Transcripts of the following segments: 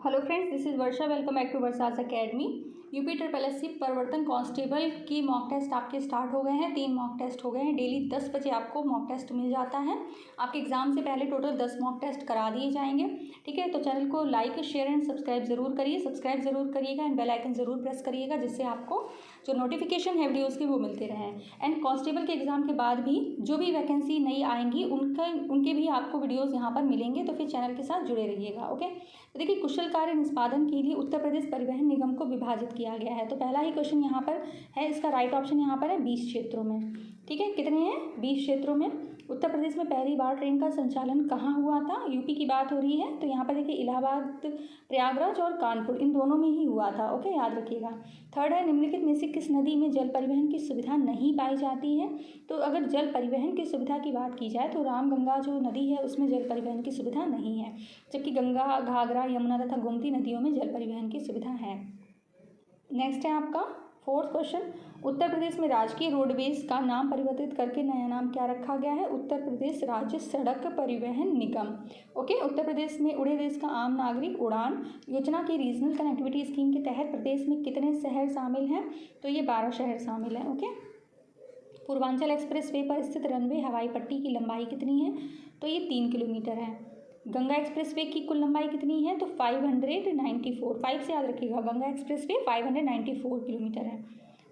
Hello friends, this is Varsha. Welcome back to Varsha's academy. UP triple S C प्रवर्तन constable की mock test आपके start हो गए हैं। 3 मॉक टेस्ट हो गए हैं। डेली 10 बजे आपको मॉक टेस्ट मिल जाता है। आपके एग्जाम से पहले टोटल 10 मॉक टेस्ट करा दिए जाएंगे। ठीक है, तो चैनल को लाइक, शेयर एंड सब्सक्राइब जरूर करिए। सब्सक्राइब जरूर करिएगा एंड बेल आइकन जरूर प्रेस करिएगा, जिससे आपको जो नोटिफिकेशन है वीडियोज़ की वो मिलते रहें। एंड कांस्टेबल के एग्ज़ाम के बाद भी जो भी वैकेंसी नई आएंगी उनके भी आपको वीडियोज़ यहाँ पर मिलेंगे, तो फिर चैनल के साथ जुड़े रहिएगा। ओके, तो देखिए, कुशल कार्य निष्पादन के लिए उत्तर प्रदेश परिवहन निगम को विभाजित किया गया है। तो पहला ही क्वेश्चन यहाँ पर है, इसका राइट ऑप्शन यहाँ पर है 20 क्षेत्रों में। ठीक है, कितने हैं? 20 क्षेत्रों में। उत्तर प्रदेश में पहली बार ट्रेन का संचालन कहाँ हुआ था? यूपी की बात हो रही है, तो यहाँ पर देखिए इलाहाबाद, प्रयागराज और कानपुर, इन दोनों में ही हुआ था। ओके, याद रखिएगा। थर्ड है, निम्नलिखित में से किस नदी में जल परिवहन की सुविधा नहीं पाई जाती है? तो अगर जल परिवहन की सुविधा की बात की जाए तो रामगंगा जो नदी है उसमें जल परिवहन की सुविधा नहीं है, जबकि गंगा, घाघरा, यमुना तथा गोमती नदियों में जल परिवहन की सुविधा है। नेक्स्ट है आपका 4th क्वेश्चन, उत्तर प्रदेश में राजकीय रोडवेज का नाम परिवर्तित करके नया नाम क्या रखा गया है? उत्तर प्रदेश राज्य सड़क परिवहन निगम। ओके, उत्तर प्रदेश में उड़े देश का आम नागरिक उड़ान योजना की रीजनल कनेक्टिविटी स्कीम के तहत प्रदेश में कितने शहर शामिल हैं? तो ये 12 शहर शामिल हैं। ओके, पूर्वांचल एक्सप्रेस वे पर स्थित रनवे हवाई पट्टी की लंबाई कितनी है? तो ये 3 किलोमीटर है। गंगा एक्सप्रेस वे की कुल लंबाई कितनी है? तो 594, 5 से याद रखिएगा। गंगा एक्सप्रेस वे 594 किलोमीटर है।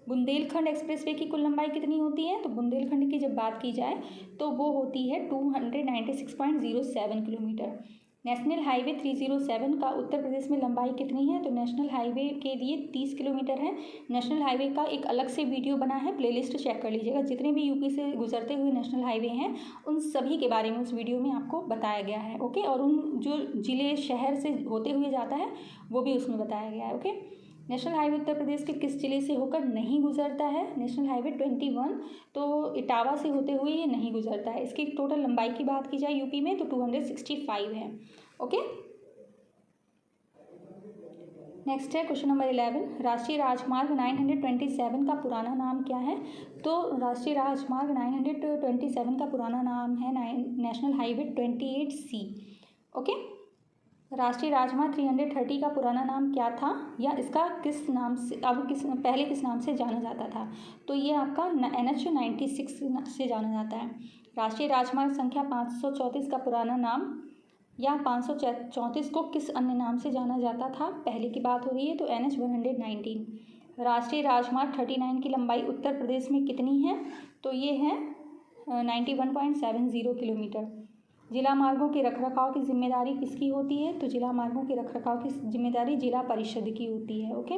बुंदेलखंड एक्सप्रेस वे की कुल लंबाई कितनी होती है? तो बुंदेलखंड की जब बात की जाए तो वो होती है 296.07 किलोमीटर। नेशनल हाईवे 307 का उत्तर प्रदेश में लंबाई कितनी है? तो नेशनल हाईवे के लिए 30 किलोमीटर है। नेशनल हाईवे का एक अलग से वीडियो बना है, प्लेलिस्ट चेक कर लीजिएगा। जितने भी यूपी से गुजरते हुए नेशनल हाईवे हैं उन सभी के बारे में उस वीडियो में आपको बताया गया है। ओके, और उन जो जिले शहर से होते हुए जाता है वो भी उसमें बताया गया है। Okay, national highway Uttar Pradesh के किस जिले से होकर नहीं गुजरता है? नेशनल हाईवे 21 तो इटावा से होते हुए ये नहीं गुजरता है। इसकी टोटल लंबाई की बात की जाए यूपी में तो 265 है। ओके, नेक्स्ट है क्वेश्चन नंबर 11, राष्ट्रीय राजमार्ग 927 का पुराना नाम क्या है? तो राष्ट्रीय राजमार्ग 927 का पुराना नाम है नेशनल हाईवे 28C। ओके, राष्ट्रीय राजमार्ग 330 का पुराना नाम क्या था, या इसका किस नाम से पहले किस नाम से जाना जाता था? तो ये आपका NH 96 से जाना जाता है। राष्ट्रीय राजमार्ग संख्या 534 का पुराना नाम या 534 को किस अन्य नाम से जाना जाता था? पहले की बात हो रही है, तो NH 119। राष्ट्रीय राजमार्ग 39 की लंबाई उत्तर प्रदेश में कितनी है? तो ये है 91.70 किलोमीटर। जिला मार्गों के रखरखाव की जिम्मेदारी किसकी होती है? तो जिला मार्गों के रखरखाव की जिम्मेदारी जिला परिषद की होती है। ओके,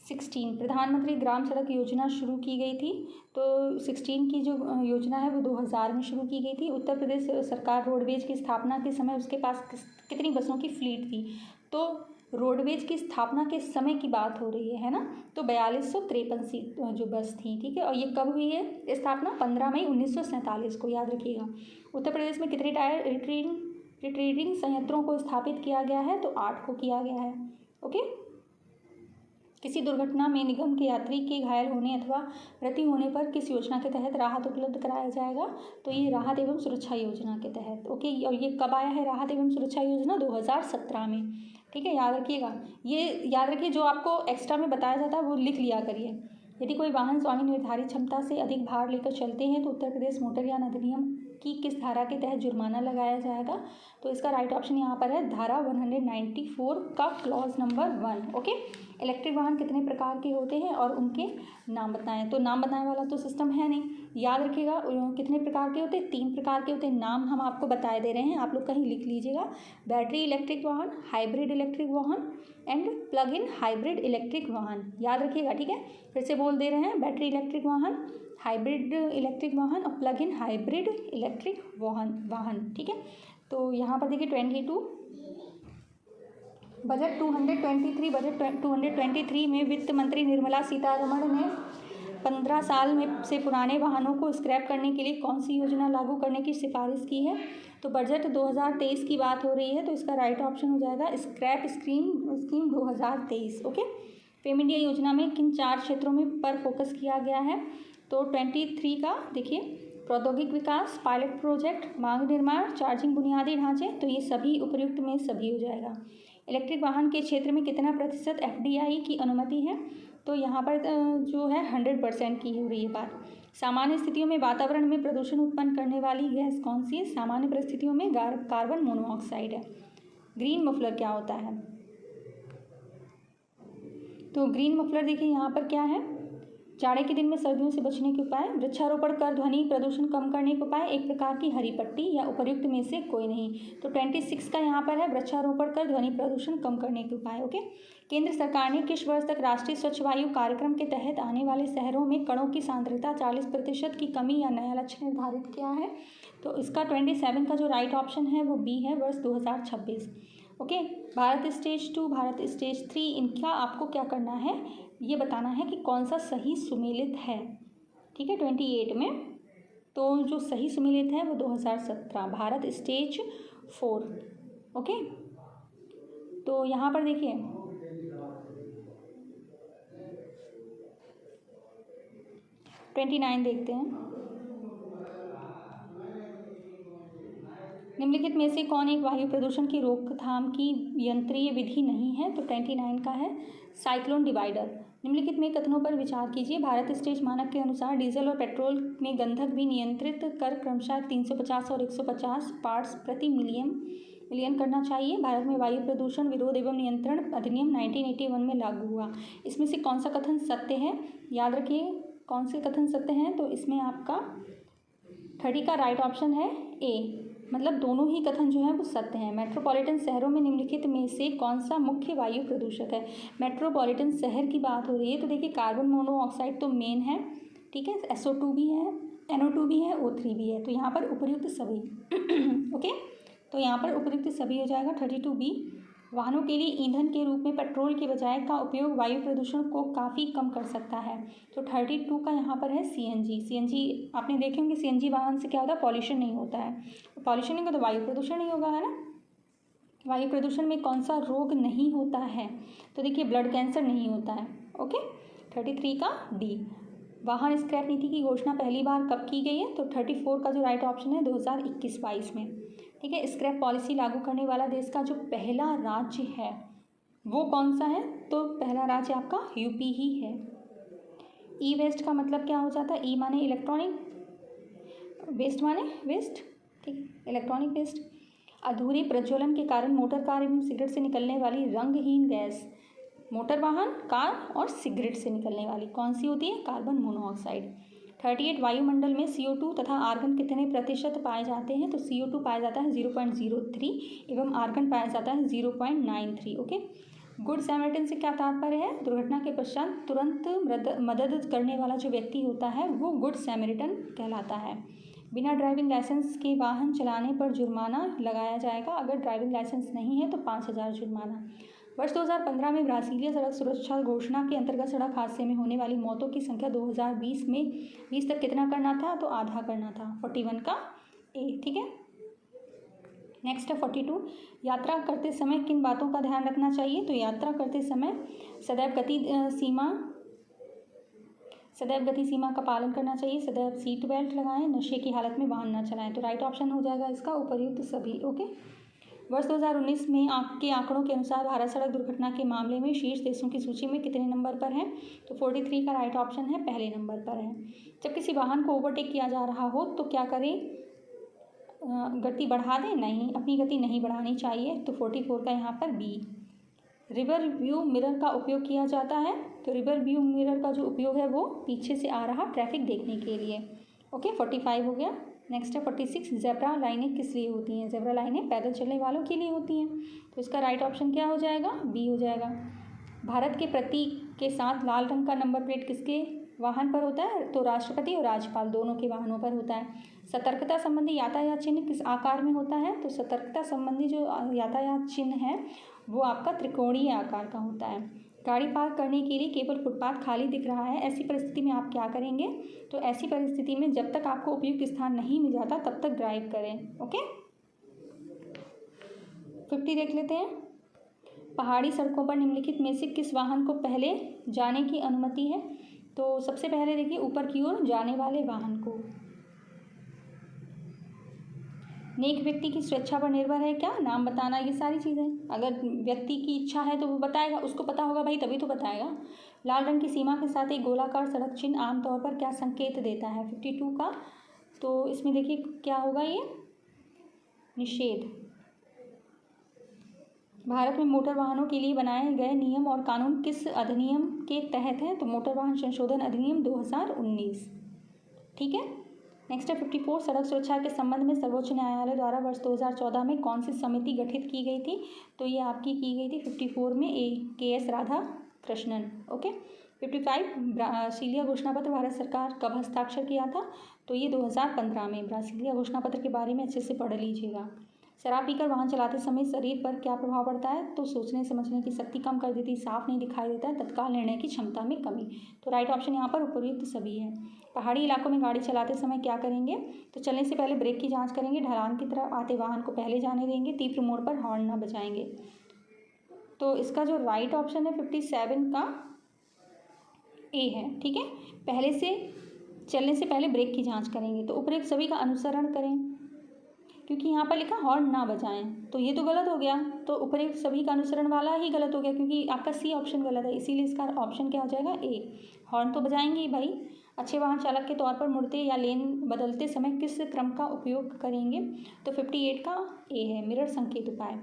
16, प्रधानमंत्री ग्राम सड़क योजना शुरू की गई थी। तो 16 की जो योजना है वो 2000 में शुरू की गई थी। उत्तर प्रदेश सरकार रोडवेज की स्थापना के समय उसके पास कितनी बसों की फ्लीट थी? तो रोडवेज की स्थापना के समय की बात हो रही है ना, तो 4253 सीट जो बस थी। ठीक है, और ये कब हुई है स्थापना? 15 मई 1947 को, याद रखिएगा। उत्तर प्रदेश में कितने टायर रिट्रीविंग संयंत्रों को स्थापित किया गया है? तो 8 को किया गया है। ओके, किसी दुर्घटना में निगम के यात्री के घायल होने अथवा मृत्यु होने पर किस योजना के तहत राहत उपलब्ध कराया जाएगा? तो ये राहत एवं सुरक्षा योजना के तहत। ओके, और ये कब आया है राहत एवं सुरक्षा योजना? 2017 में। ठीक है, याद रखिएगा। ये याद रखिए, जो आपको एक्स्ट्रा में बताया जाता है वो लिख लिया करिए। यदि कोई वाहन स्वामी निर्धारित क्षमता से अधिक भार लेकर चलते हैं तो उत्तर प्रदेश मोटरयान अधिनियम की किस धारा के तहत जुर्माना लगाया जाएगा? तो इसका राइट ऑप्शन यहाँ पर है धारा 194 का क्लॉज नंबर 1। ओके, इलेक्ट्रिक वाहन कितने प्रकार के होते हैं और उनके नाम बताएं? तो नाम बताने वाला तो सिस्टम है नहीं, याद रखिएगा। कितने प्रकार के होते हैं? 3 प्रकार के होते हैं। नाम हम आपको बताए दे रहे हैं, आप लोग कहीं लिख लीजिएगा। बैटरी इलेक्ट्रिक वाहन, हाइब्रिड इलेक्ट्रिक वाहन and plug in hybrid electric वाहन, याद रखिएगा। ठीक है, फिर से बोल दे रहे हैं, बैटरी इलेक्ट्रिक वाहन, हाइब्रिड इलेक्ट्रिक वाहन और प्लग इन हाइब्रिड इलेक्ट्रिक वाहन। ठीक है, तो यहाँ पर देखिए 22 बजट 223 में वित्त मंत्री निर्मला सीतारमण ने 15 साल में से पुराने वाहनों को स्क्रैप करने के लिए कौन सी योजना लागू करने की सिफारिश की है? तो बजट 2023 की बात हो रही है, तो इसका राइट ऑप्शन हो जाएगा scrap scheme 2023। Okay, fame India योजना में किन 4 क्षेत्रों में पर फोकस किया गया है? तो 23 का देखिए, प्रौद्योगिक विकास, पायलट प्रोजेक्ट, मांग निर्माण, चार्जिंग बुनियादी ढांचे, तो ये सभी उपयुक्त में सभी हो जाएगा। इलेक्ट्रिक वाहन के क्षेत्र में कितना प्रतिशत FDI की अनुमति है? तो यहाँ पर जो है 100% की हो रही है बात। सामान्य स्थितियों में वातावरण में प्रदूषण उत्पन्न करने वाली गैस कौन सी है? सामान्य परिस्थितियों में कार्बन मोनोऑक्साइड है। ग्रीन मफलर क्या होता है? तो ग्रीन मफलर देखिए यहाँ पर क्या है, जाड़े के दिन में सर्दियों से बचने के उपाय, वृक्षारोपण कर ध्वनि प्रदूषण कम करने के उपाय, एक प्रकार की हरी पट्टी या उपर्युक्त में से कोई नहीं। तो 26 का यहाँ पर है वृक्षारोपण कर ध्वनि प्रदूषण कम करने के उपाय। ओके, केंद्र सरकार ने किस वर्ष तक राष्ट्रीय स्वच्छ वायु कार्यक्रम के तहत आने वाले शहरों में कणों की सांद्रता 40% की कमी या नया लक्ष्य निर्धारित किया है? तो इसका 27 का जो राइट ऑप्शन है वो बी है, वर्ष 2026। Okay, Bharat stage 2, Bharat stage 3, इनका आपको क्या करना है, ये बताना है कि कौन सा सही सुमेलित है। ठीक है, 28 में तो जो सही सुमेलित है वो 2017 भारत स्टेज 4। ओके, तो यहाँ पर देखिए 29 देखते हैं। निम्नलिखित में से कौन एक वायु प्रदूषण की रोकथाम की यंत्रीय विधि नहीं है? तो 29 का है साइक्लोन डिवाइडर। निम्नलिखित में कथनों पर विचार कीजिए। भारत स्टेज मानक के अनुसार डीजल और पेट्रोल में गंधक भी नियंत्रित कर क्रमशः 350 और 150 पार्ट्स प्रति मिलियन करना चाहिए। भारत में वायु प्रदूषण विरोध एवं नियंत्रण अधिनियम 1981 में लागू हुआ। इसमें से कौन सा कथन सत्य है? याद रखिए कौन से कथन सत्य हैं। तो इसमें आपका 30 का राइट ऑप्शन है ए, मतलब दोनों ही कथन जो है वो सत्य हैं। मेट्रोपॉलिटन शहरों में निम्नलिखित में से कौन सा मुख्य वायु प्रदूषक है? मेट्रोपॉलिटन शहर की बात हो रही है तो देखिए कार्बन मोनोऑक्साइड तो मेन है, ठीक है, SO2 भी है, NO2 भी है, O3 भी है। तो यहाँ पर उपयुक्त सभी ओके, तो यहाँ पर उपयुक्त सभी हो जाएगा 32B। वाहनों के लिए ईंधन के रूप में पेट्रोल के बजाय का उपयोग वायु प्रदूषण को काफ़ी कम कर सकता है। तो 32 का यहाँ पर है CNG। आपने देखे होंगे CNG वाहन से क्या होता है, पॉल्यूशन नहीं होता है। पॉल्यूशन नहीं होगा तो वायु प्रदूषण नहीं होगा, है ना। वायु प्रदूषण में कौन सा रोग नहीं होता है? तो देखिए ब्लड कैंसर नहीं होता है। ओके, 33 का डी। वाहन स्क्रैप नीति की घोषणा पहली बार कब की गई है? तो 34 का जो राइट ऑप्शन है 2021-22 में। ठीक है, स्क्रैप पॉलिसी लागू करने वाला देश का जो पहला राज्य है वो कौन सा है? तो पहला राज्य आपका यूपी ही है। ई वेस्ट का मतलब क्या हो जाता है? ई माने इलेक्ट्रॉनिक, वेस्ट माने वेस्ट, ठीक, इलेक्ट्रॉनिक वेस्ट। अधूरे प्रज्वलन के कारण मोटर कार एवं सिगरेट से निकलने वाली रंगहीन गैस, मोटर वाहन, कार और सिगरेट से निकलने वाली कौन सी होती है? Carbon monoxide. 38 वायुमंडल में CO2 तथा आर्गन कितने प्रतिशत पाए जाते हैं? तो CO2 पाया जाता है 0.03 एवं आर्गन पाया जाता है 0.93। ओके, गुड सैमरिटन से क्या तात्पर्य है? दुर्घटना के पश्चात तुरंत मदद करने वाला जो व्यक्ति होता है वो गुड सैमरिटन कहलाता है। बिना ड्राइविंग लाइसेंस के वाहन चलाने पर जुर्माना लगाया जाएगा। अगर ड्राइविंग लाइसेंस नहीं है तो 5,000 जुर्माना। वर्ष 2015 में ब्राज़ीलिया सड़क सुरक्षा घोषणा के अंतर्गत सड़क हादसे में होने वाली मौतों की संख्या 2020 में 20 तक कितना करना था? तो आधा करना था, 41 का ए। ठीक है, नेक्स्ट है 42। यात्रा करते समय किन बातों का ध्यान रखना चाहिए? तो यात्रा करते समय सदैव गति सीमा का पालन करना चाहिए, सदैव सीट बेल्ट लगाएं, नशे की हालत में वाहन न चलाएं। तो राइट ऑप्शन हो जाएगा इसका उपयुक्त सभी। ओके, वर्ष 2019 में के आंकड़ों के अनुसार भारत सड़क दुर्घटना के मामले में शीर्ष देशों की सूची में कितने नंबर पर है? तो 43 का राइट ऑप्शन है, पहले नंबर पर है। जब किसी वाहन को ओवरटेक किया जा रहा हो तो क्या करें? गति बढ़ा दें? नहीं, अपनी गति नहीं बढ़ानी चाहिए। तो 44 का यहाँ पर बी। रिवर व्यू मिरर का उपयोग किया जाता है। तो रिवर व्यू मिरर का जो उपयोग है वो पीछे से आ रहा ट्रैफिक देखने के लिए। ओके, 45 हो गया। नेक्स्ट है 46। ज़ेब्रा लाइनें किस लिए होती हैं? ज़ेब्रा लाइनें पैदल चलने वालों के लिए होती हैं। तो इसका राइट ऑप्शन क्या हो जाएगा? बी हो जाएगा। भारत के प्रतीक के साथ लाल रंग का नंबर प्लेट किसके वाहन पर होता है? तो राष्ट्रपति और राज्यपाल दोनों के वाहनों पर होता है। सतर्कता संबंधी यातायात चिन्ह किस आकार में होता है? तो सतर्कता संबंधी जो यातायात चिन्ह है वो आपका त्रिकोणीय आकार का होता है। गाड़ी पार्क करने के लिए केवल फुटपाथ खाली दिख रहा है, ऐसी परिस्थिति में आप क्या करेंगे? तो ऐसी परिस्थिति में जब तक आपको उपयुक्त स्थान नहीं मिल जाता तब तक ड्राइव करें। ओके, 50 देख लेते हैं। पहाड़ी सड़कों पर निम्नलिखित में से किस वाहन को पहले जाने की अनुमति है? तो सबसे पहले देखिए ऊपर की ओर जाने वाले वाहन को। नेक व्यक्ति की स्वेच्छा पर निर्भर है क्या? नाम बताना, ये सारी चीज़ें। अगर व्यक्ति की इच्छा है तो वो बताएगा, उसको पता होगा भाई तभी तो बताएगा। लाल रंग की सीमा के साथ एक गोलाकार सड़क चिन्ह आमतौर पर क्या संकेत देता है? 52 का, तो इसमें देखिए क्या होगा, ये निषेध। भारत में मोटर वाहनों के लिए बनाए गए नियम और कानून किस अधिनियम के तहत हैं? तो मोटर वाहन संशोधन अधिनियम 2019। ठीक है। नेक्स्ट है 54, सड़क सुरक्षा के संबंध में सर्वोच्च न्यायालय द्वारा वर्ष 2014 में कौन सी समिति गठित की गई थी? तो ये आपकी की गई थी 54 में KS राधाकृष्णन। ओके। 55, ब्रासीलिया घोषणा पत्र भारत सरकार कब हस्ताक्षर किया था? तो ये 2015 में। ब्रासीलिया घोषणा पत्र के बारे में अच्छे से पढ़ लीजिएगा। शराब पीकर वाहन चलाते समय शरीर पर क्या प्रभाव पड़ता है? तो सोचने समझने की शक्ति कम कर देती, साफ नहीं दिखाई देता है, तत्काल निर्णय की क्षमता में कमी। तो राइट ऑप्शन यहाँ पर उपयुक्त सभी है। पहाड़ी इलाकों में गाड़ी चलाते समय क्या करेंगे? तो चलने से पहले ब्रेक की जांच करेंगे, ढलान की तरफ आते वाहन को पहले जाने देंगे, तीव्र मोड़ पर हॉर्न ना बजाएंगे। तो इसका जो राइट ऑप्शन है 57 का ए है। ठीक है। पहले से चलने से पहले ब्रेक की जांच करेंगे। तो उपरोक्त सभी का अनुसरण करें, क्योंकि यहाँ पर लिखा हॉर्न ना बजाएं, तो ये तो गलत हो गया। तो उपरोक्त सभी का अनुसरण वाला ही गलत हो गया, क्योंकि आपका सी ऑप्शन गलत है, इसीलिए इसका ऑप्शन क्या हो जाएगा? ए। हॉर्न तो बजाएंगे ही भाई। अच्छे वाहन चालक के तौर पर मुड़ते या लेन बदलते समय किस क्रम का उपयोग करेंगे? तो 58 का ए है, मिरर संकेत उपाय।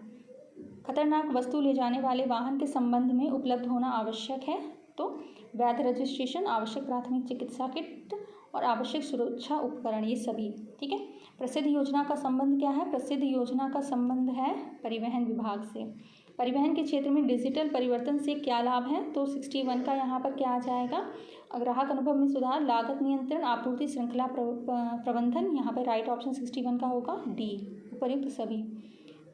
खतरनाक वस्तु ले जाने वाले वाहन के संबंध में उपलब्ध होना आवश्यक है? तो वैध रजिस्ट्रेशन, आवश्यक प्राथमिक चिकित्सा किट और आवश्यक सुरक्षा उपकरण, ये सभी। ठीक है। प्रसिद्ध योजना का संबंध क्या है? प्रसिद्ध योजना का संबंध है परिवहन विभाग से। परिवहन के क्षेत्र में डिजिटल परिवर्तन से क्या लाभ है? तो 61 का यहाँ पर क्या आ जाएगा? ग्राहक अनुभव में सुधार, लागत नियंत्रण, आपूर्ति श्रृंखला प्रबंधन। यहाँ पर राइट ऑप्शन 61 का होगा डी, उपयुक्त सभी।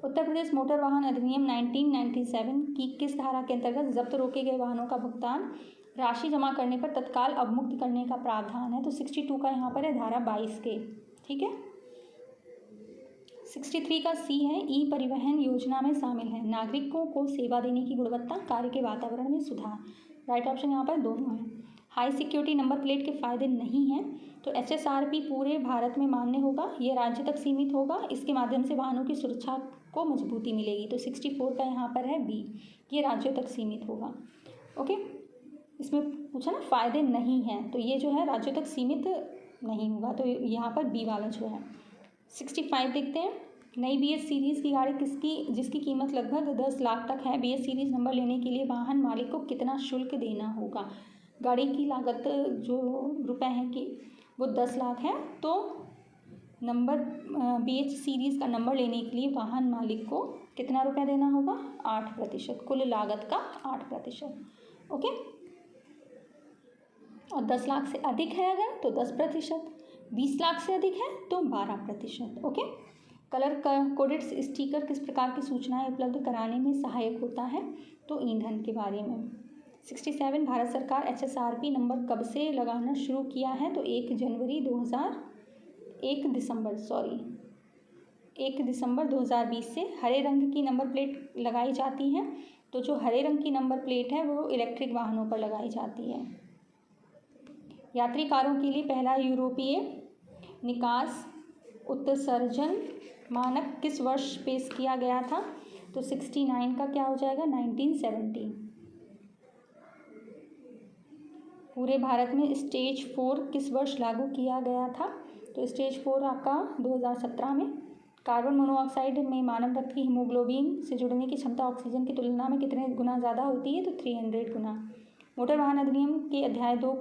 उत्तर प्रदेश मोटर वाहन अधिनियम 1997 की किस धारा के अंतर्गत जब्त रोके गए वाहनों का भुगतान राशि जमा करने पर तत्काल अवमुक्त करने का प्रावधान है? तो 62 का यहाँ पर है, धारा 22 के। ठीक है। 63 का सी है, ई परिवहन योजना में शामिल है नागरिकों को सेवा देने की गुणवत्ता, कार्य के वातावरण में सुधार। राइट ऑप्शन यहाँ पर दोनों है। हाई सिक्योरिटी नंबर प्लेट के फायदे नहीं हैं, तो HSRP पूरे भारत में मान्य होगा, ये राज्य तक सीमित होगा, इसके माध्यम से वाहनों की सुरक्षा को मजबूती मिलेगी। तो 64 का यहाँ पर है बी, ये राज्यों तक सीमित होगा। ओके। इसमें पूछा ना फ़ायदे नहीं हैं, तो ये जो है राज्यों तक सीमित नहीं होगा, तो यहाँ पर बी वाला जो है। 65 देखते हैं। नई BS सीरीज़ की गाड़ी जिसकी कीमत लगभग 10 लाख तक है, BS सीरीज़ नंबर लेने के लिए वाहन मालिक को कितना शुल्क देना होगा? गाड़ी की लागत जो रुपए हैं कि वो 10 लाख है, तो नंबर BH सीरीज़ का नंबर लेने के लिए वाहन मालिक को कितना रुपया देना होगा? 8%, कुल लागत का 8%। ओके। और 10 लाख से अधिक है अगर तो 10%, 20 लाख से अधिक है तो 12%। ओके। कलर कोडेड स्टिकर किस प्रकार की सूचनाएं उपलब्ध कराने में सहायक होता है? तो ईंधन के बारे में। 67, भारत सरकार HSRP नंबर कब से लगाना शुरू किया है? तो 1 दिसंबर 2020 से। हरे रंग की नंबर प्लेट लगाई जाती है, तो जो हरे रंग की नंबर प्लेट है वो इलेक्ट्रिक वाहनों पर लगाई जाती है। यात्री कारों के लिए पहला यूरोपीय निकास उत्सर्जन मानक किस वर्ष पेश किया गया था? तो 69 का क्या हो जाएगा? 1970। पूरे भारत में स्टेज 4 किस वर्ष लागू किया गया था? तो स्टेज 4 आपका 2017 में। कार्बन मोनोऑक्साइड में मानव रक्त की हीमोग्लोबिन से जुड़ने की क्षमता ऑक्सीजन की तुलना में कितने गुना ज़्यादा होती है? तो 300 गुना। मोटर वाहन अधिनियम के अध्याय 2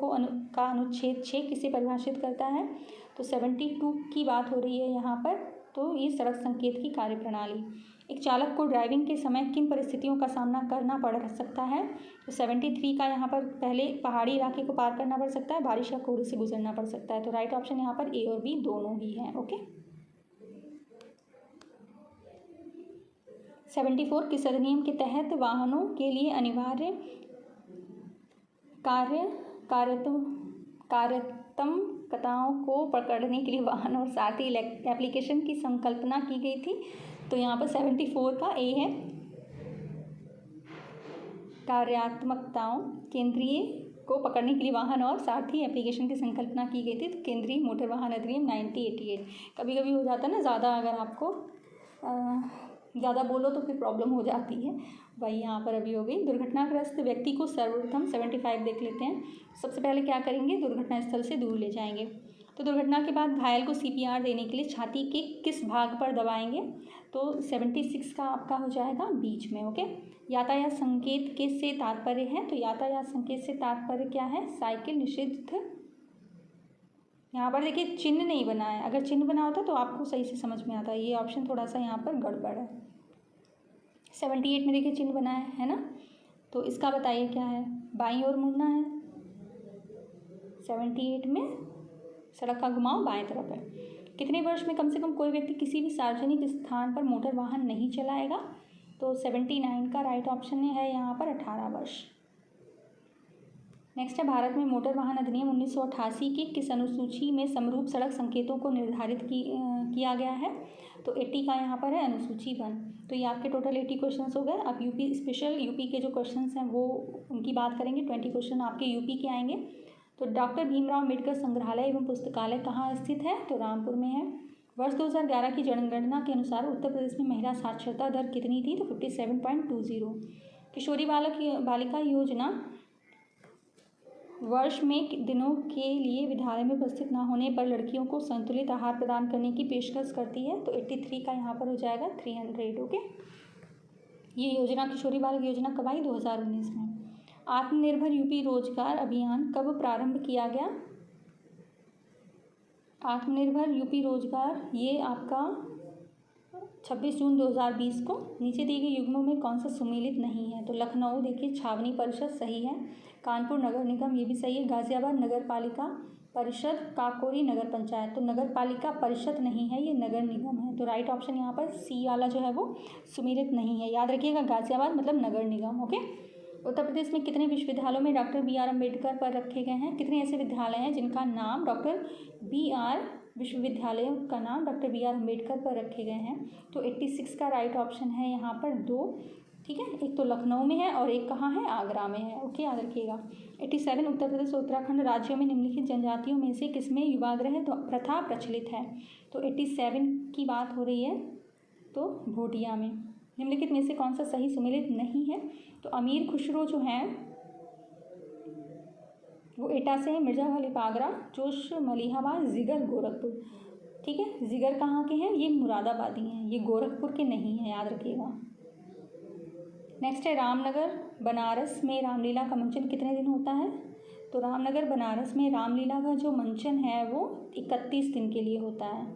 का अनुच्छेद 6 किसे परिभाषित करता है? तो 72 की बात हो रही है यहाँ पर, तो ये सड़क संकेत की कार्यप्रणाली। एक चालक को ड्राइविंग के समय किन परिस्थितियों का सामना करना पड़ सकता है? तो 73 का यहाँ पर पहले पहाड़ी इलाके को पार करना पड़ सकता है, बारिश या कोहरे से गुजरना पड़ सकता है। तो राइट ऑप्शन यहाँ पर ए और बी दोनों ही हैं। ओके। 74, किस अधिनियम के तहत वाहनों के लिए अनिवार्य कार्यत्मकताओं को पकड़ने के लिए वाहन और सारथी एप्लीकेशन की संकल्पना की गई थी? तो यहाँ पर 74 का ए है, कार्यात्मकताओं। केंद्रीय को पकड़ने के लिए वाहन और सारथी एप्लीकेशन की संकल्पना की गई थी? तो केंद्रीय मोटर वाहन अधिनियम 1988। कभी कभी हो जाता है ना, ज़्यादा अगर आपको ज़्यादा बोलो तो फिर प्रॉब्लम हो जाती है, वही यहाँ पर अभी हो गई। दुर्घटनाग्रस्त व्यक्ति को सर्वप्रथम 75 देख लेते हैं। सबसे पहले क्या करेंगे, दुर्घटना स्थल से दूर ले जाएंगे। तो दुर्घटना के बाद घायल को CPR देने के लिए छाती के किस भाग पर दबाएंगे? तो 76 का आपका हो जाएगा बीच में। ओके, यातायात संकेत किस से तात्पर्य है? तो यातायात संकेत से तात्पर्य क्या है? साइकिल निषिद्ध। यहाँ पर देखिए चिन्ह नहीं बना है, अगर चिन्ह बना होता तो आपको सही से समझ में आता है। ये ऑप्शन थोड़ा सा यहाँ पर गड़बड़ है। 78 में देखिए चिन्ह बना है ना, तो इसका बताइए क्या है? बाईं ओर मुड़ना है। 78 में सड़क का घुमाव बाएं तरफ है। कितने वर्ष में कम से कम कोई व्यक्ति किसी भी सार्वजनिक स्थान पर मोटर वाहन नहीं चलाएगा? तो 79 का राइट ऑप्शन है यहाँ पर 18 वर्ष। नेक्स्ट है, भारत में मोटर वाहन अधिनियम 1988 की किस अनुसूची में समरूप सड़क संकेतों को निर्धारित किया गया है? तो 80 का यहाँ पर है अनुसूची 1। तो ये आपके टोटल 80 क्वेश्चंस हो गए। अब यूपी स्पेशल यूपी के जो क्वेश्चंस हैं वो उनकी बात करेंगे। 20 क्वेश्चन आपके यूपी के आएंगे। तो डॉक्टर भीमराव अम्बेडकर संग्रहालय एवं पुस्तकालय कहाँ स्थित है? तो रामपुर में है। वर्ष 2011 की जनगणना के अनुसार उत्तर प्रदेश में महिला साक्षरता दर कितनी थी? तो 57.20। किशोरी बालिका योजना वर्ष में दिनों के लिए विद्यालय में उपस्थित न होने पर लड़कियों को संतुलित आहार प्रदान करने की पेशकश करती है। तो 83 का यहाँ पर हो जाएगा 300। ओके, ये योजना किशोरी बालिका योजना कब आई? 2019 में। आत्मनिर्भर यूपी रोजगार अभियान कब प्रारंभ किया गया? आत्मनिर्भर यूपी रोजगार ये आपका 26 जून 2020 को। नीचे दिए गए युग्मों में कौन सा सुमेलित नहीं है? तो लखनऊ देखिए छावनी परिषद सही है, कानपुर नगर निगम ये भी सही है, गाजियाबाद नगर पालिका परिषद, काकोरी नगर पंचायत। तो नगर पालिका परिषद नहीं है, ये नगर निगम है। तो राइट ऑप्शन यहाँ पर सी वाला जो है वो सुमेलित नहीं है। याद रखिएगा, गाजियाबाद मतलब नगर निगम। ओके, उत्तर प्रदेश में कितने विश्वविद्यालयों में डॉक्टर BR अम्बेडकर पर रखे गए हैं? कितने ऐसे विद्यालय हैं जिनका नाम डॉक्टर BR विश्वविद्यालयों का नाम डॉक्टर BR अम्बेडकर पर रखे गए हैं? तो 86 का राइट ऑप्शन है यहाँ पर 2। ठीक है, एक तो लखनऊ में है और एक कहाँ है? आगरा में है। ओके, याद रखिएगा। 87 उत्तर प्रदेश और उत्तराखंड राज्यों में निम्नलिखित जनजातियों में से किसमें युवाग्रह तो प्रथा प्रचलित है? तो 87 की बात हो रही है, तो भोटिया में। निम्नलिखित में से कौन सा सही सुमेलित नहीं है? तो अमीर खुसरो जो हैं वो एटा से है, मिर्जा गालिब आगरा, जोश मलिहाबाद, जिगर गोरखपुर। ठीक है, जिगर कहाँ के हैं? ये मुरादाबादी हैं, ये गोरखपुर के नहीं हैं, याद रखिएगा। नेक्स्ट है, रामनगर बनारस में रामलीला का मंचन कितने दिन होता है? तो रामनगर बनारस में रामलीला का जो मंचन है वो 31 दिन के लिए होता है।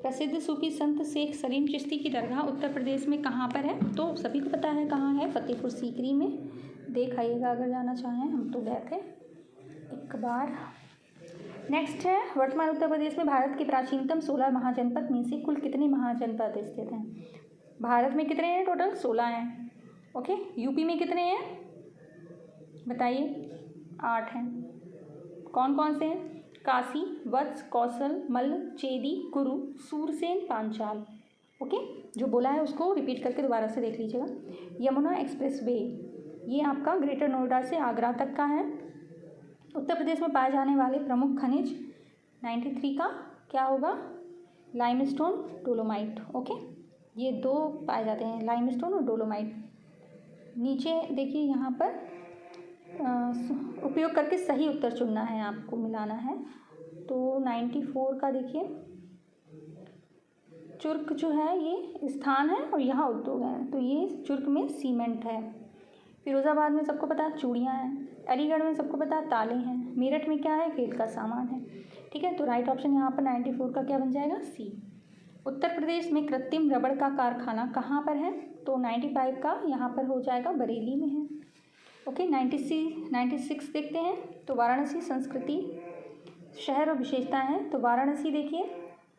प्रसिद्ध सूफी संत शेख सलीम चिश्ती की दरगाह उत्तर प्रदेश में कहाँ पर है? तो सभी को पता है कहाँ है, फतेहपुर सीकरी में। देख आइएगा अगर जाना चाहें, हम तो गए थे एक बार। नेक्स्ट है, वर्तमान उत्तर प्रदेश में भारत के प्राचीनतम 16 महाजनपद में से कुल कितने महाजनपद स्थित हैं? भारत में कितने हैं? टोटल 16 हैं। ओके, यूपी में कितने हैं बताइए? 8 हैं। कौन कौन से हैं? काशी, वत्स, कौशल, मल्ल, चेदी, कुरु, सूरसेन, पांचाल। ओके, जो बोला है उसको रिपीट करके दोबारा से देख लीजिएगा। यमुना एक्सप्रेस वे ये आपका ग्रेटर नोएडा से आगरा तक का है। उत्तर प्रदेश में पाए जाने वाले प्रमुख खनिज 93 का क्या होगा? Limestone, dolomite. ओके, ये 2 पाए जाते हैं, लाइमस्टोन और डोलोमाइट। नीचे देखिए यहाँ पर उपयोग करके सही उत्तर चुनना है, आपको मिलाना है। तो 94 का देखिए, चुर्क जो है ये स्थान है और यहाँ उद्योग है, तो ये चुर्क में सीमेंट है। फिरोज़ाबाद में सबको पता है चूड़ियाँ हैं, अलीगढ़ में सबको पता है ताले हैं, मेरठ में क्या है? खेल का सामान है। ठीक है, तो राइट ऑप्शन यहाँ पर 94 का क्या बन जाएगा? सी। उत्तर प्रदेश में कृत्रिम रबड़ का कारखाना कहाँ पर है? तो 95 का यहाँ पर हो जाएगा बरेली में है। ओके, 96 देखते हैं। तो वाराणसी संस्कृति शहर और विशेषता है। तो वाराणसी देखिए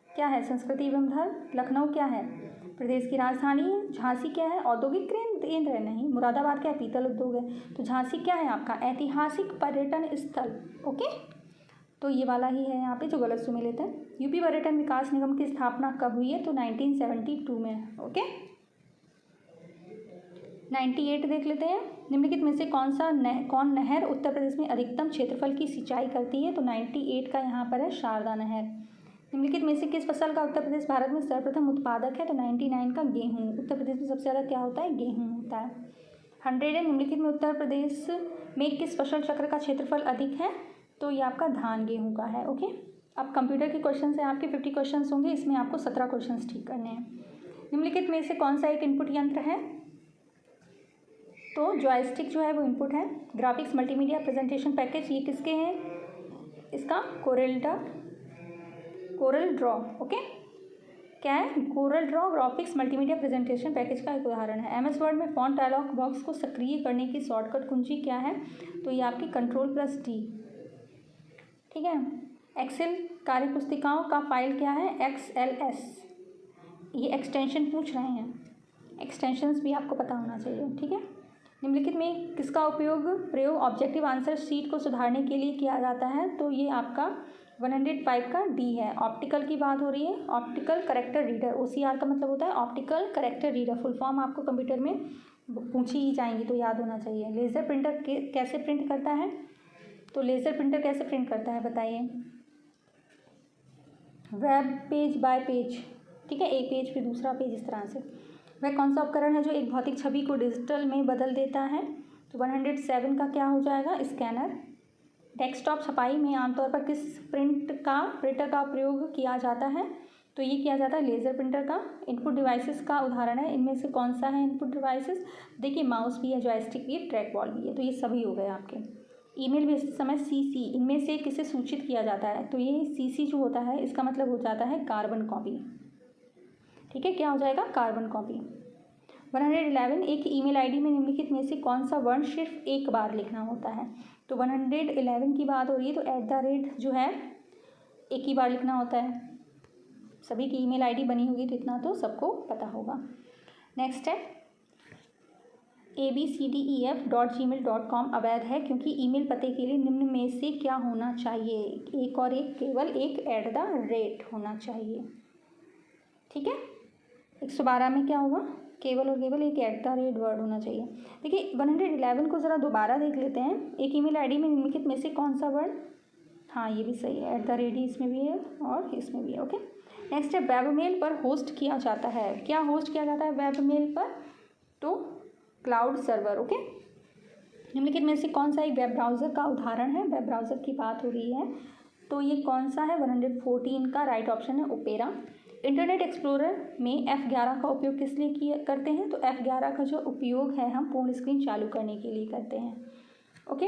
क्या है? संस्कृति एवं धर्म। लखनऊ क्या है? प्रदेश की राजधानी है। झांसी क्या है? औद्योगिक केंद्र है, नहीं। मुरादाबाद क्या है? पीतल उद्योग है। तो झांसी क्या है आपका? ऐतिहासिक पर्यटन स्थल। ओके, तो ये वाला ही है यहाँ पे जो गलत सुमेलित है। यूपी पर्यटन विकास निगम की स्थापना कब हुई है? तो 1972 में। ओके, 98 देख लेते हैं। निम्नलिखित में से कौन नहर उत्तर प्रदेश में अधिकतम क्षेत्रफल की सिंचाई करती है? तो 98 का यहाँ पर है शारदा नहर। निम्नलिखित में से किस फसल का उत्तर प्रदेश भारत में सर्वप्रथम उत्पादक है? तो 99 का गेहूँ। उत्तर प्रदेश में सबसे ज़्यादा क्या होता है? गेहूँ होता है। 100 है। निम्नलिखित में उत्तर प्रदेश में किस फसल चक्र का क्षेत्रफल अधिक है? तो ये आपका धान गेहूँ का है। ओके, अब कंप्यूटर के क्वेश्चन से आपके 50 क्वेश्चन होंगे, इसमें आपको 17 क्वेश्चन ठीक करने हैं। निम्नलिखित में से कौन सा एक इनपुट यंत्र है? तो जॉयस्टिक जो है वो इनपुट है। ग्राफिक्स मल्टीमीडिया प्रेजेंटेशन पैकेज ये किसके हैं? इसका कोरल ड्रॉ। ओके, क्या है? Corel Draw graphics multimedia presentation package का एक उदाहरण है। MS वर्ड में फॉन्ट डायलॉग बॉक्स को सक्रिय करने की शॉर्टकट कुंजी क्या है? तो ये आपकी Ctrl+D। ठीक है। एक्सेल कार्यपुस्तिकाओं का फाइल क्या है? XLS। ये एक्सटेंशन पूछ रहे हैं, एक्सटेंशंस भी आपको पता होना चाहिए। ठीक है। निम्नलिखित में किसका प्रयोग ऑब्जेक्टिव आंसर शीट को सुधारने के लिए किया जाता है? तो ये आपका 105 का D है। ऑप्टिकल की बात हो रही है, ऑप्टिकल करेक्टर रीडर। OCR का मतलब होता है optical character reader. Full form आपको कंप्यूटर में पूछी ही जाएंगी तो याद होना चाहिए। लेज़र प्रिंटर कैसे प्रिंट करता है? तो लेज़र प्रिंटर कैसे प्रिंट करता है बताइए? Web page bye page. ठीक है, एक पेज फिर दूसरा पेज, इस तरह से। वह कौन सा उपकरण है जो एक भौतिक छवि को डिजिटल में बदल देता है? तो 107 का क्या हो जाएगा? स्कैनर। डेस्कटॉप छपाई में आमतौर पर किस प्रिंटर का प्रयोग किया जाता है? तो ये किया जाता है लेज़र प्रिंटर का। इनपुट डिवाइसेस का उदाहरण है, इनमें से कौन सा है इनपुट डिवाइसेस? देखिए, माउस भी है, जॉयस्टिक भी है, ट्रैक बॉल भी है। तो ये सभी हो गए आपके। ईमेल भेजते समय CC इनमें से किसे सूचित किया जाता है? तो ये CC जो होता है इसका मतलब हो जाता है कार्बन कॉपी। ठीक है, क्या हो जाएगा? Carbon copy. 111 एक ईमेल ID में निम्नलिखित में से कौन सा वर्ण सिर्फ एक बार लिखना होता है? तो 111 की बात हो रही है, तो @ जो है एक ही बार लिखना होता है। सभी की ईमेल ID बनी होगी तो इतना तो सबको पता होगा। नेक्स्ट है abcdef.gmail.com अवैध है क्योंकि ईमेल पते के लिए निम्न में से क्या होना चाहिए? एक और एक, केवल एक @ होना चाहिए। ठीक है। 112 में क्या होगा? केवल और केवल एक @ वर्ड होना चाहिए। देखिए, 111 को ज़रा दोबारा देख लेते हैं। एक ईमेल ID में निम्नलिखित में से कौन सा वर्ड? हाँ, ये भी सही है, @ इसमें भी है और इसमें भी है। ओके, नेक्स्ट है वेबमेल पर होस्ट किया जाता है। क्या होस्ट किया जाता है वेबमेल पर? तो क्लाउड सर्वर। ओके, निम्नलिखित में से कौन सा एक वेब ब्राउज़र का उदाहरण है? वेब ब्राउज़र की बात हो रही है तो ये कौन सा है? 114 का राइट ऑप्शन है ओपेरा। इंटरनेट एक्सप्लोरर में F11 का उपयोग किस लिए करते हैं? तो F11 का जो उपयोग है हम पूर्ण स्क्रीन चालू करने के लिए करते हैं। ओके,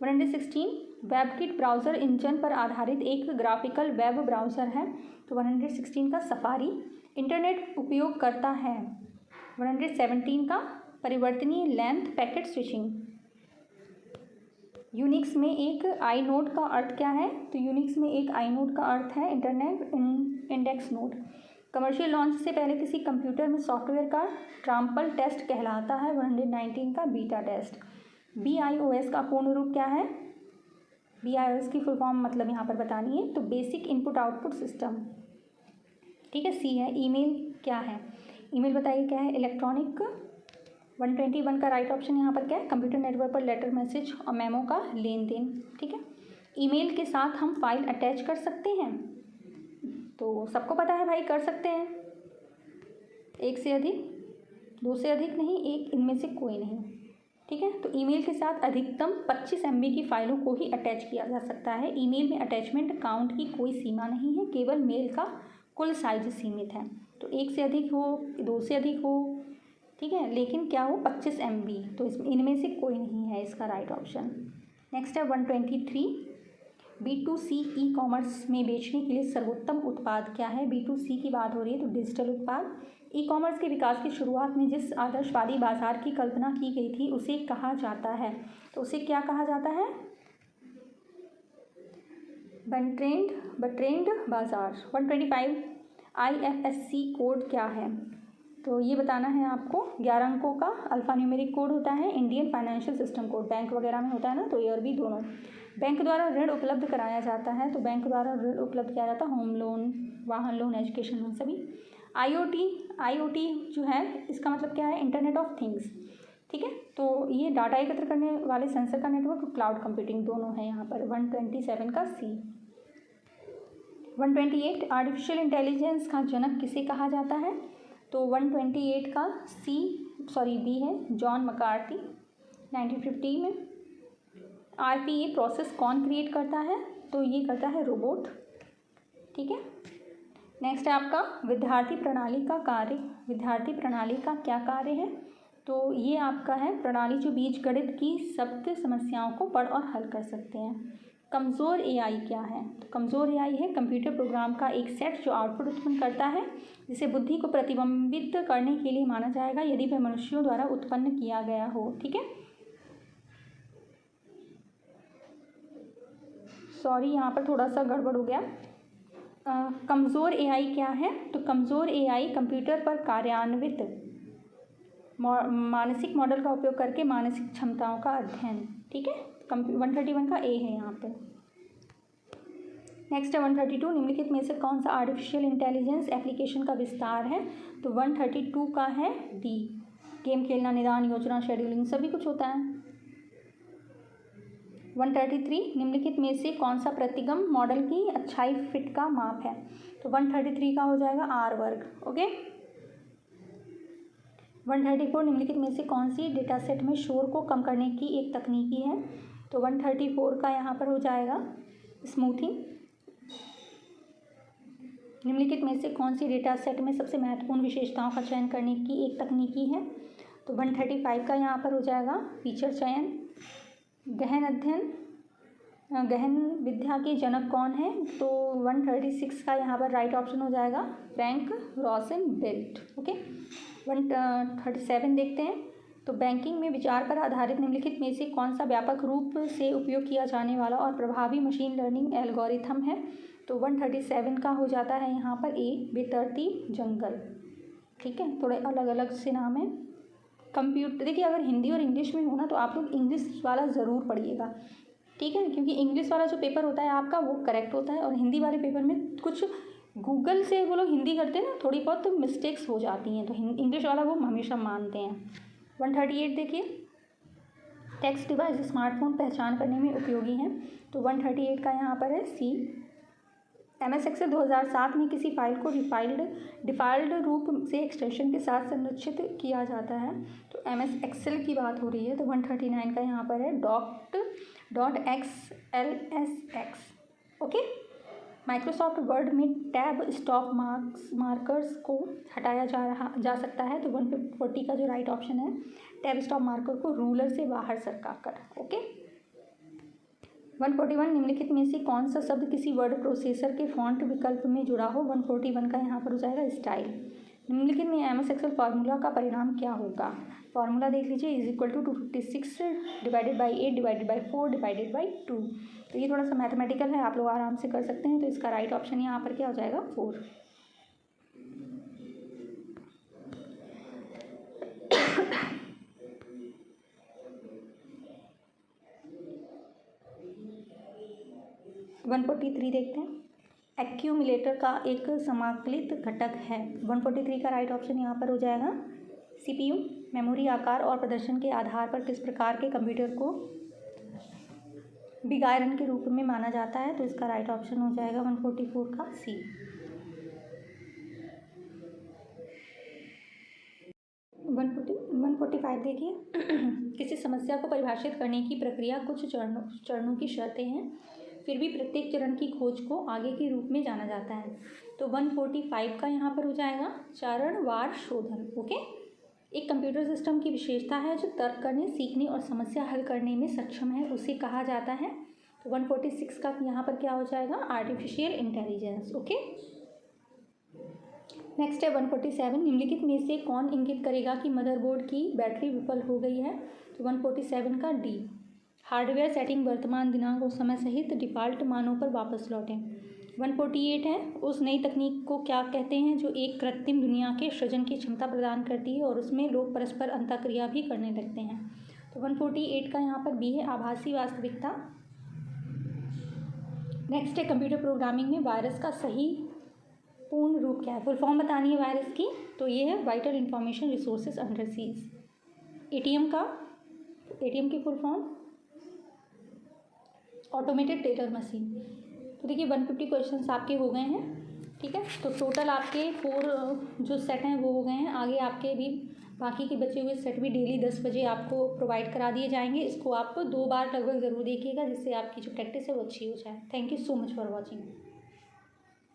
116 वेबकिट ब्राउज़र इंजन पर आधारित एक ग्राफिकल वेब ब्राउज़र है। तो 116 का सफारी। इंटरनेट उपयोग करता है 117 का परिवर्तनीय लेंथ पैकेट स्विचिंग। यूनिक्स में एक आईनोड का अर्थ क्या है? तो यूनिक्स में एक आईनोड का अर्थ है internet index node. Commercial launch से पहले किसी कंप्यूटर में सॉफ्टवेयर का ट्राम्पल टेस्ट कहलाता है 119 का बीटा टेस्ट। BIOS का पूर्ण रूप क्या है? BIOS की फुल फॉर्म मतलब यहाँ पर बतानी है, तो बेसिक इनपुट आउटपुट सिस्टम। ठीक है, C है। ईमेल क्या है? ईमेल बताइए क्या है? इलेक्ट्रॉनिक। 121 का राइट ऑप्शन यहाँ पर क्या है? कंप्यूटर नेटवर्क पर लेटर, मैसेज और मेमो का लेन देन। ठीक है, ईमेल के साथ हम फाइल अटैच कर सकते हैं? तो सबको पता है भाई, कर सकते हैं। एक से अधिक, दो से अधिक नहीं, एक, इनमें से कोई नहीं। ठीक है, तो ईमेल के साथ अधिकतम 25 MB की फाइलों को ही अटैच किया जा सकता है। ईमेल में अटैचमेंट काउंट की कोई सीमा नहीं है, केवल मेल का कुल साइज सीमित है। तो एक से अधिक हो, दो से अधिक हो, ठीक है, लेकिन क्या हो? 25 MB। तो इनमें से कोई नहीं है इसका राइट ऑप्शन। नेक्स्ट है 123 B2C ई कॉमर्स में बेचने के लिए सर्वोत्तम उत्पाद क्या है? B2C की बात हो रही है तो डिजिटल उत्पाद। ई कॉमर्स के विकास की शुरुआत में जिस आदर्शवादी बाजार की कल्पना की गई थी उसे कहा जाता है? तो उसे क्या कहा जाता है? बट्रेंड बाजार। 125 IFSC कोड क्या है? तो ये बताना है आपको। 11 अंकों का अल्फा न्यूमेरिक कोड होता है, Indian financial system code. Bank वगैरह में होता है ना, तो ये और भी दोनों। बैंक द्वारा ऋण उपलब्ध कराया जाता है, तो बैंक द्वारा ऋण उपलब्ध किया जाता है होम लोन, वाहन लोन, एजुकेशन लोन सभी। IoT जो है इसका मतलब क्या है, इंटरनेट ऑफ थिंग्स, ठीक है। तो ये डाटा एकत्र करने वाले सेंसर का नेटवर्क और क्लाउड कंप्यूटिंग दोनों है यहाँ पर। 127 का सी। 128 आर्टिफिशियल इंटेलिजेंस का जनक किसे कहा जाता है, तो 128 का बी है, जॉन मकार्थी 1950 में। RPA प्रोसेस कौन क्रिएट करता है, तो ये करता है रोबोट, ठीक है। नेक्स्ट है आपका विद्यार्थी प्रणाली का कार्य। विद्यार्थी प्रणाली का क्या कार्य है, तो ये आपका है प्रणाली जो बीजगणित की शब्द समस्याओं को पढ़ और हल कर सकते हैं। कमज़ोर AI क्या है, तो कमज़ोर AI है कंप्यूटर प्रोग्राम का एक सेट जो आउटपुट उत्पन्न करता है, जिसे बुद्धि को प्रतिबिंबित करने के लिए माना जाएगा यदि वह मनुष्यों द्वारा उत्पन्न किया गया हो, ठीक है। सॉरी यहाँ पर थोड़ा सा गड़बड़ हो गया। कमज़ोर AI क्या है, तो कमज़ोर AI कंप्यूटर पर कार्यान्वित मानसिक मॉडल का उपयोग करके मानसिक क्षमताओं का अध्ययन, ठीक है। 131 का ए है यहाँ पे। नेक्स्ट है 132, निम्नलिखित में से कौन सा आर्टिफिशियल इंटेलिजेंस एप्लीकेशन का विस्तार है, तो 132 का है डी, गेम खेलना, निदान, योजना, शेड्यूलिंग सभी कुछ होता है। 133, निम्नलिखित में से कौन सा प्रतिगम मॉडल की अच्छाई फिट का माप है, तो 133 का हो जाएगा आर वर्ग, ओके। 134, निम्नलिखित में से कौन सी डेटा सेट में शोर को कम करने की एक तकनीकी है, तो 134 का यहाँ पर हो जाएगा स्मूथिंग। निम्नलिखित में से कौन सी डेटा सेट में सबसे महत्वपूर्ण विशेषताओं का चयन करने की एक तकनीकी है, तो 135 का यहाँ पर हो जाएगा फीचर चयन। गहन अध्ययन, गहन विद्या के जनक कौन है, तो 136 का यहाँ पर राइट ऑप्शन हो जाएगा फ्रैंक रोसेनबेल्ट, ओके। 137 देखते हैं, तो बैंकिंग में विचार पर आधारित निम्नलिखित में से कौन सा व्यापक रूप से उपयोग किया जाने वाला और प्रभावी मशीन लर्निंग एल्गोरिथम है, तो 137 का हो जाता है यहाँ पर ए, बेतरतीब जंगल, ठीक है। थोड़े अलग अलग से नाम है। कंप्यूटर, देखिए अगर हिंदी और इंग्लिश में हो ना तो आप लोग इंग्लिश वाला ज़रूर पढ़िएगा, ठीक है, क्योंकि इंग्लिश वाला जो पेपर होता है आपका वो करेक्ट होता है, और हिंदी वाले पेपर में कुछ गूगल से वो लोग हिंदी करते हैं ना, थोड़ी बहुत तो मिस्टेक्स हो जाती हैं, तो इंग्लिश वाला वो हमेशा मानते हैं। 138 देखिए, टेक्स्ट डिवाइस स्मार्टफोन पहचान करने में उपयोगी हैं, तो 138 का यहाँ पर है सी। MS एक्सेल 2007 में किसी फाइल को डिफ़ॉल्ट रूप से एक्सटेंशन के साथ संरक्षित किया जाता है, तो MS एक्सेल की बात हो रही है, तो 139 का यहाँ पर है .xlsx, ओके। माइक्रोसॉफ्ट वर्ड में टैब स्टॉप मार्कर्स को हटाया जा सकता है, तो 140 का जो राइट ऑप्शन है टैब स्टॉप मार्कर को रूलर से बाहर सरका कर, ओके। 141, निम्नलिखित में से कौन सा शब्द किसी वर्ड प्रोसेसर के फॉन्ट विकल्प में जुड़ा हो, 141 का यहाँ पर हो जाएगा स्टाइल। निम्नलिखित में MS एक्सेल फार्मूला का परिणाम क्या होगा, फार्मूला देख लीजिए, =256 divided by 8 divided by 4 divided by 2, तो ये थोड़ा सा मैथमेटिकल है, आप लोग आराम से कर सकते हैं, तो इसका राइट ऑप्शन यहाँ पर क्या हो जाएगा 4। वन 143 देखते हैं, एक्यूमुलेटर का एक समाकलित घटक है, 143 का राइट ऑप्शन यहाँ पर हो जाएगा CPU। मेमोरी आकार और प्रदर्शन के आधार पर किस प्रकार के कंप्यूटर को बिग आयरन के रूप में माना जाता है, तो इसका राइट ऑप्शन हो जाएगा 144 का सी। 145 देखिए, किसी समस्या को परिभाषित करने की प्रक्रिया कुछ चरणों की शर्तें हैं, फिर भी प्रत्येक चरण की खोज को आगे के रूप में जाना जाता है, तो 145 का यहाँ पर हो जाएगा चरणवार शोधन, ओके। एक कंप्यूटर सिस्टम की विशेषता है जो तर्क करने, सीखने और समस्या हल करने में सक्षम है, उसे कहा जाता है, तो 146 का यहाँ पर क्या हो जाएगा आर्टिफिशियल इंटेलिजेंस, ओके। नेक्स्ट है 147, निम्नलिखित में से कौन इंगित करेगा कि मदरबोर्ड की बैटरी विफल हो गई है, तो 147 का डी, हार्डवेयर सेटिंग वर्तमान दिनांक और समय सहित डिफ़ॉल्ट मानों पर वापस लौटें। 148 है, उस नई तकनीक को क्या कहते हैं जो एक कृत्रिम दुनिया के सृजन की क्षमता प्रदान करती है और उसमें लोग परस्पर अंतःक्रिया भी करने लगते हैं, तो 148 का यहाँ पर बी है आभासी वास्तविकता। नेक्स्ट है कंप्यूटर प्रोग्रामिंग में वायरस का सही पूर्ण रूप क्या है, फुल फॉर्म बतानी है वायरस की, तो ये है vital information resources under seize. ATM की full form automated teller machine. तो देखिए 150 क्वेश्चंस आपके हो गए हैं, ठीक है। तो टोटल आपके 4 जो सेट हैं वो हो गए हैं। आगे आपके भी बाकी के बचे हुए सेट भी डेली 10 बजे आपको प्रोवाइड करा दिए जाएंगे। इसको आप 2 बार लगभग ज़रूर देखिएगा, जिससे आपकी जो प्रैक्टिस है वो अच्छी हो जाए। Thank you so much for watching.